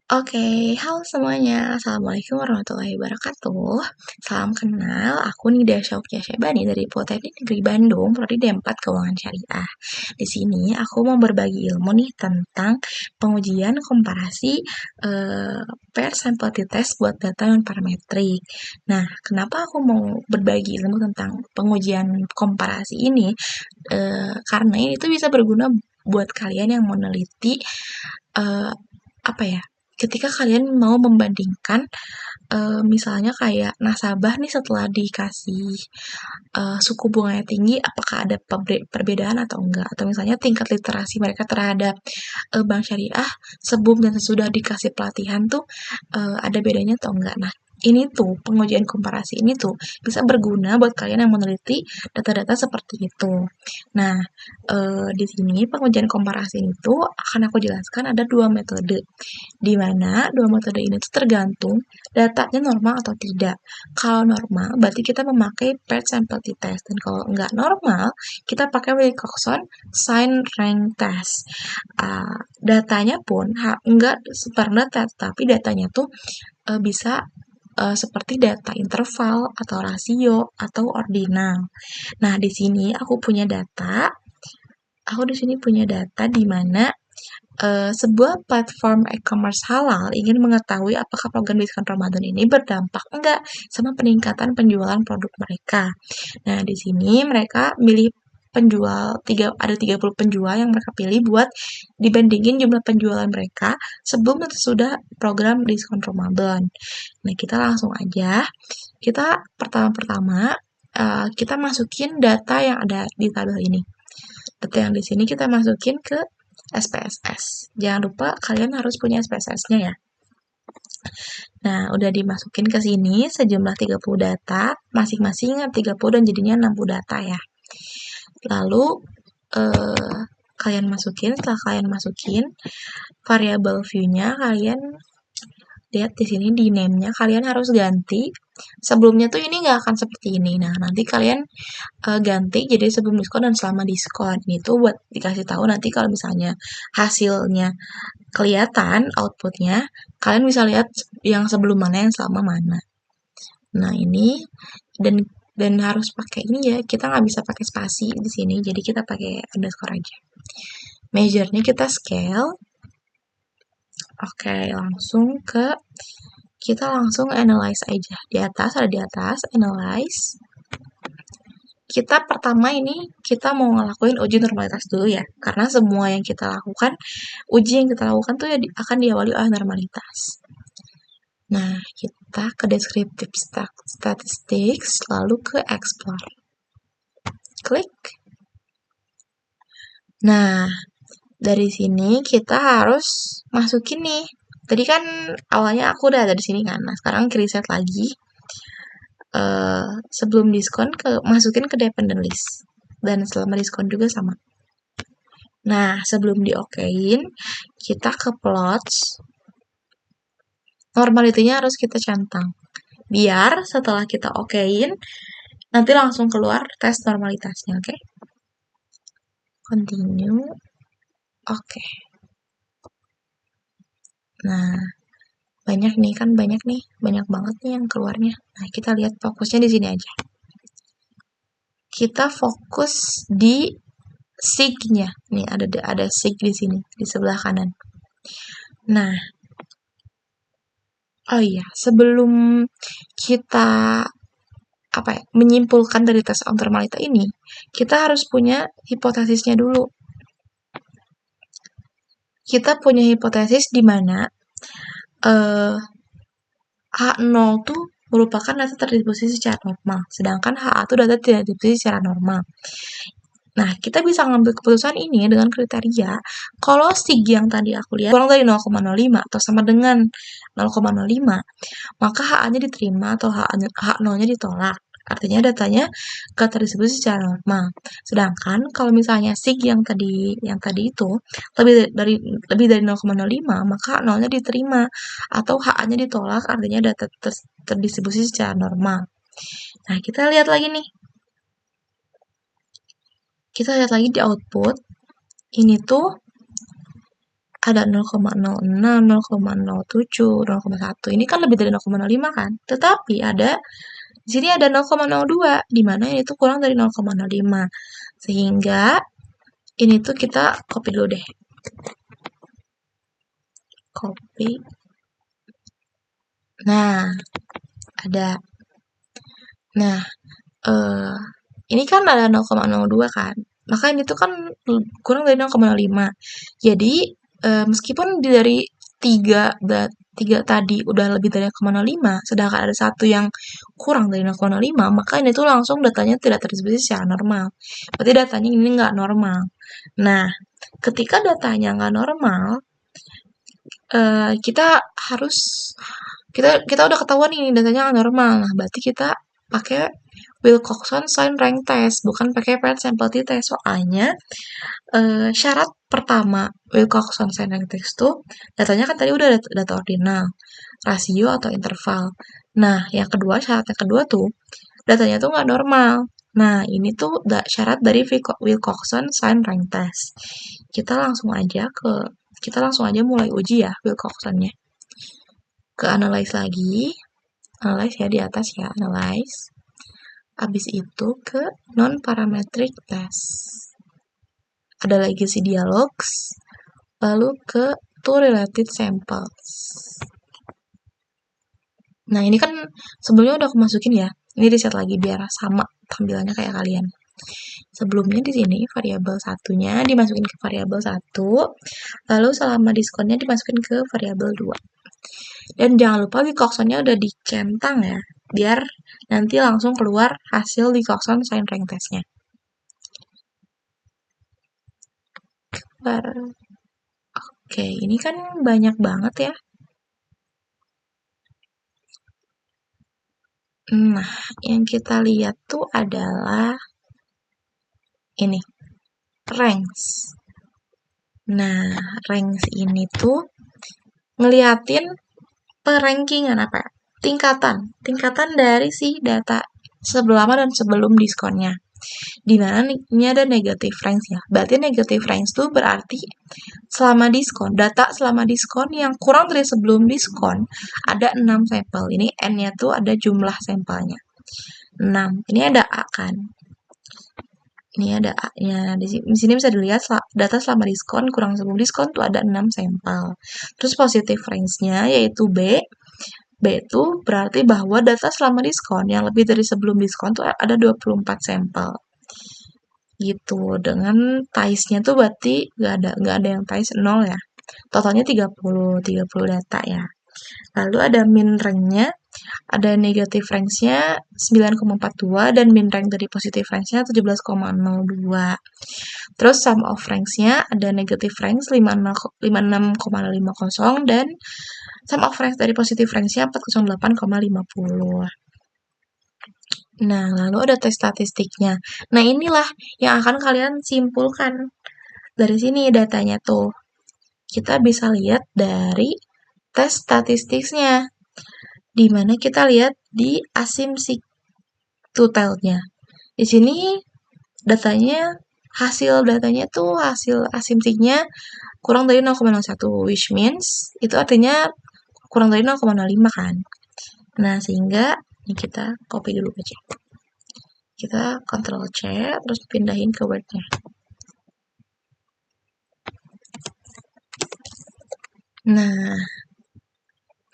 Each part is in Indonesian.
Oke, halo semuanya. Assalamualaikum warahmatullahi wabarakatuh. Salam kenal, aku Nida Syaukia Syebani dari Politeknik Negeri Bandung, Prodi D4 Keuangan Syariah. Di sini aku mau berbagi ilmu nih tentang pengujian komparasi pair sample test buat data non parametrik. Nah, kenapa aku mau berbagi ilmu tentang pengujian komparasi ini? Karena ini tuh bisa berguna buat kalian yang meneliti eh, apa ya? Ketika kalian mau membandingkan, misalnya kayak nasabah nih setelah dikasih, suku bunganya tinggi, apakah ada perbedaan atau enggak, atau misalnya tingkat literasi mereka terhadap, bank syariah sebelum dan sesudah dikasih pelatihan tuh, ada bedanya atau enggak. Nah, ini tuh, pengujian komparasi ini tuh bisa berguna buat kalian yang meneliti data-data seperti itu. Nah, di sini pengujian komparasi itu akan aku jelaskan ada 2 metode, di mana 2 metode ini tuh tergantung datanya normal atau tidak. Kalau normal, berarti kita memakai paired sample t-test, dan kalau nggak normal, kita pakai Wilcoxon sign rank test. Datanya pun nggak super data, tapi datanya tuh bisa seperti data interval atau rasio atau ordinal. Nah, di sini aku di sini punya data di mana sebuah platform e-commerce halal ingin mengetahui apakah program diskon Ramadan ini berdampak enggak sama peningkatan penjualan produk mereka. Nah, di sini mereka milih ada 30 penjual yang mereka pilih buat dibandingin jumlah penjualan mereka sebelum dan sesudah program diskon Ramadan. Nah, kita langsung aja. Pertama-pertama, kita masukin data yang ada di tabel ini. Data yang di sini kita masukin ke SPSS. Jangan lupa kalian harus punya SPSS-nya ya. Nah, udah dimasukin ke sini sejumlah 30 data, masing-masing 30 dan jadinya 60 data ya. Lalu setelah kalian masukin variabel view-nya, kalian lihat di sini di name-nya kalian harus ganti. Sebelumnya tuh ini nggak akan seperti ini. Nah, nanti kalian ganti jadi sebelum diskon dan selama diskon. Itu buat dikasih tahu nanti kalau misalnya hasilnya kelihatan outputnya, kalian bisa lihat yang sebelum mana, yang selama mana. Nah, ini dan harus pakai ini ya, kita nggak bisa pakai spasi di sini, jadi kita pakai underscore aja. Measure-nya kita scale. Oke, kita langsung analyze aja. Ada di atas, analyze. Kita mau ngelakuin uji normalitas dulu ya, karena semua uji yang kita lakukan tuh ya akan diawali oleh normalitas. Nah, kita ke descriptive statistics, lalu ke explore. Klik. Nah, dari sini kita harus masukin nih. Tadi kan awalnya aku udah ada di sini kan. Nah, sekarang reset lagi. Sebelum diskon masukin ke dependent list. Dan selama diskon juga sama. Nah, sebelum di-okein, kita ke plots. Normalitinya harus kita centang. Biar setelah kita okein, nanti langsung keluar tes normalitasnya, oke? Continue. Oke. Nah, banyak banget nih yang keluarnya. Nah, kita lihat fokusnya di sini aja. Kita fokus di sig-nya. Nih, ada sig di sini, di sebelah kanan. Nah, oh iya, sebelum kita menyimpulkan dari tes normalita ini, kita harus punya hipotesisnya dulu. Kita punya hipotesis di mana H0 tuh merupakan data terdistribusi secara normal, sedangkan HA itu data tidak terdistribusi secara normal. Nah, kita bisa ngambil keputusan ini dengan kriteria kalau sig yang tadi aku lihat kurang dari 0,05 atau sama dengan 0,05, maka HA-nya diterima atau H0-nya ditolak. Artinya datanya gak terdistribusi secara normal. Sedangkan kalau misalnya sig yang tadi itu lebih dari 0,05, maka H0-nya diterima atau HA-nya ditolak, artinya data terdistribusi secara normal. Nah, kita lihat lagi nih. Kita lihat lagi di output. Ini tuh ada 0,06, 0,07, 0,1. Ini kan lebih dari 0,05 kan? Tetapi di sini ada 0,02, di mana ini tuh kurang dari 0,05. Sehingga ini tuh kita copy dulu deh. Copy. Nah, ada. Nah, ini kan ada 0,02 kan. Maka ini tuh kan kurang dari 0,05. Jadi, meskipun dari 3 tadi udah lebih dari 0,05, sedangkan ada satu yang kurang dari 0,05, maka ini tuh langsung datanya tidak terdistribusi secara normal. Berarti datanya ini nggak normal. Nah, ketika datanya nggak normal, kita harus kita udah ketahuan nih datanya nggak normal. Nah, berarti kita pakai Wilcoxon Sign Rank Test, bukan pakai Paired Sample T-Test. Soalnya syarat pertama Wilcoxon Sign Rank Test tuh datanya kan tadi udah data ordinal, rasio atau interval. Nah, syarat yang kedua tuh datanya tuh nggak normal. Nah, ini tuh syarat dari Wilcoxon Sign Rank Test. Kita langsung aja mulai uji ya Wilcoxonnya. Ke analyze lagi, analyze ya di atas ya, analyze. Habis itu ke non-parametric test. Ada lagi si dialogs, lalu ke two related samples. Nah, ini kan sebelumnya udah aku masukin ya. Ini reset lagi biar sama tampilannya kayak kalian. Sebelumnya di sini variabel satunya dimasukin ke variabel 1, lalu selama diskonnya dimasukin ke variabel 2. Dan jangan lupa Wilcoxonnya udah dicentang ya, biar nanti langsung keluar hasil Wilcoxon sign rank testnya. Oke, ini kan banyak banget ya. Nah, yang kita lihat tuh adalah ini, ranks. Nah, ranks ini tuh ngeliatin perankingan apa ya? Tingkatan dari si data sebelum dan sebelum diskonnya. Di mana ini ada negative ranks ya. Berarti negative ranks tuh berarti selama diskon, data selama diskon yang kurang dari sebelum diskon ada 6 sampel. Ini N-nya tuh ada jumlah sampelnya. 6. Ini ada A kan. Ini ada A-nya. Di sini bisa dilihat data selama diskon kurang sebelum diskon tuh ada 6 sampel. Terus positive range-nya yaitu B. B itu berarti bahwa data selama diskon yang lebih dari sebelum diskon tuh ada 24 sampel. Gitu. Dengan TICE-nya tuh berarti nggak ada yang TICE 0 ya. Totalnya 30 data ya. Lalu ada min rank-nya, ada negative range-nya 9,42 dan min rank dari positive range-nya 17,02. Terus sum of ranks-nya ada negative range 56,50 dan sum of ranks dari positive range-nya 408,50. Nah, lalu ada tes statistiknya. Nah, inilah yang akan kalian simpulkan. Dari sini datanya tuh. Kita bisa lihat dari tes statistiknya. Di mana kita lihat di asumsi totalnya. Di sini hasil datanya tuh hasil asumsinya kurang dari 0,01, which means itu artinya kurang dari 0,05 kan. Nah, sehingga ini kita copy dulu aja. Kita Ctrl C, terus pindahin ke Word-nya.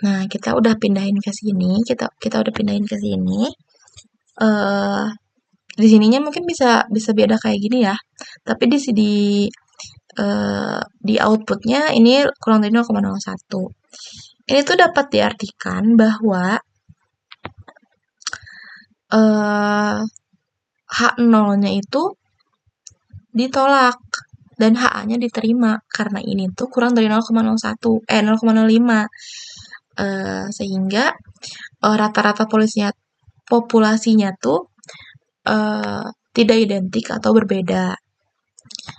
Nah, kita udah pindahin ke sini. Kita udah pindahin ke sini. Di sininya mungkin bisa beda kayak gini ya. Tapi di outputnya ini kurang dari 0,01. Ini tuh dapat diartikan bahwa H0-nya itu ditolak dan HA-nya diterima karena ini tuh kurang dari 0,05. Sehingga rata-rata populasinya tuh tidak identik atau berbeda.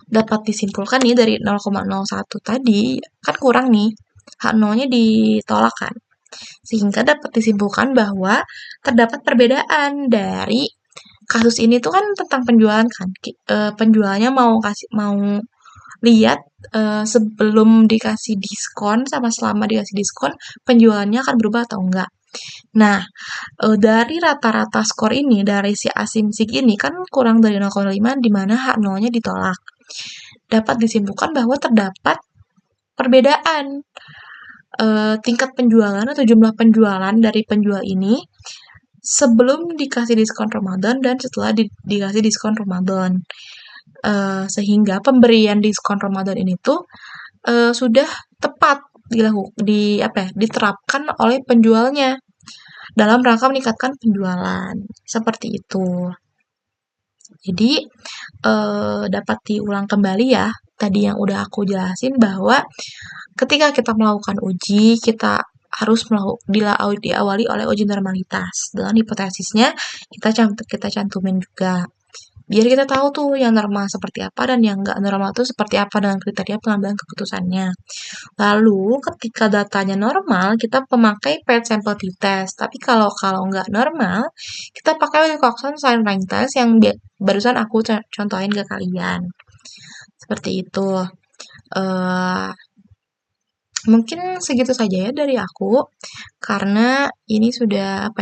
Dapat disimpulkan nih dari 0,01 tadi kan kurang nih, H0-nya ditolak kan. Sehingga dapat disimpulkan bahwa terdapat perbedaan dari kasus ini tuh kan tentang penjualan kan. Penjualnya mau lihat sebelum dikasih diskon sama selama dikasih diskon penjualannya akan berubah atau enggak. Nah, dari rata-rata skor ini, dari si Asimsik ini kan kurang dari 0,5 di mana H0-nya ditolak. Dapat disimpulkan bahwa terdapat perbedaan tingkat penjualan atau jumlah penjualan dari penjual ini sebelum dikasih diskon Ramadan dan setelah dikasih diskon Ramadan. Sehingga pemberian diskon Ramadan ini tuh sudah tepat diterapkan oleh penjualnya dalam rangka meningkatkan penjualan. Seperti itu. Jadi, dapat diulang kembali ya, tadi yang udah aku jelasin bahwa ketika kita melakukan uji, kita harus diawali oleh uji normalitas. Dengan hipotesisnya, kita cantumin juga. Biar kita tahu tuh yang normal seperti apa dan yang nggak normal tuh seperti apa dengan kriteria pengambilan keputusannya. Lalu ketika datanya normal, kita pemakai paired sample t-test. Tapi kalau nggak normal, kita pakai Wilcoxon sign rank test yang barusan aku contohin ke kalian. Seperti itu. Eh, Mungkin segitu saja ya dari aku, karena ini sudah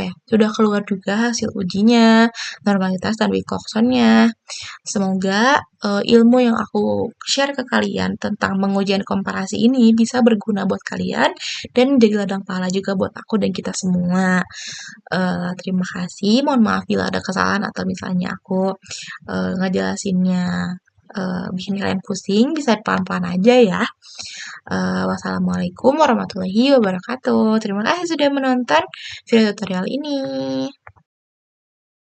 keluar juga hasil ujinya, normalitas dan Wilcoxonnya. Semoga ilmu yang aku share ke kalian tentang pengujian komparasi ini bisa berguna buat kalian dan jadi ladang pahala juga buat aku dan kita semua. Terima kasih, mohon maaf bila ada kesalahan atau misalnya aku ngejelasinnya bikin kalian pusing, bisa pelan-pelan aja ya. Wassalamualaikum warahmatullahi wabarakatuh. Terima kasih sudah menonton video tutorial ini.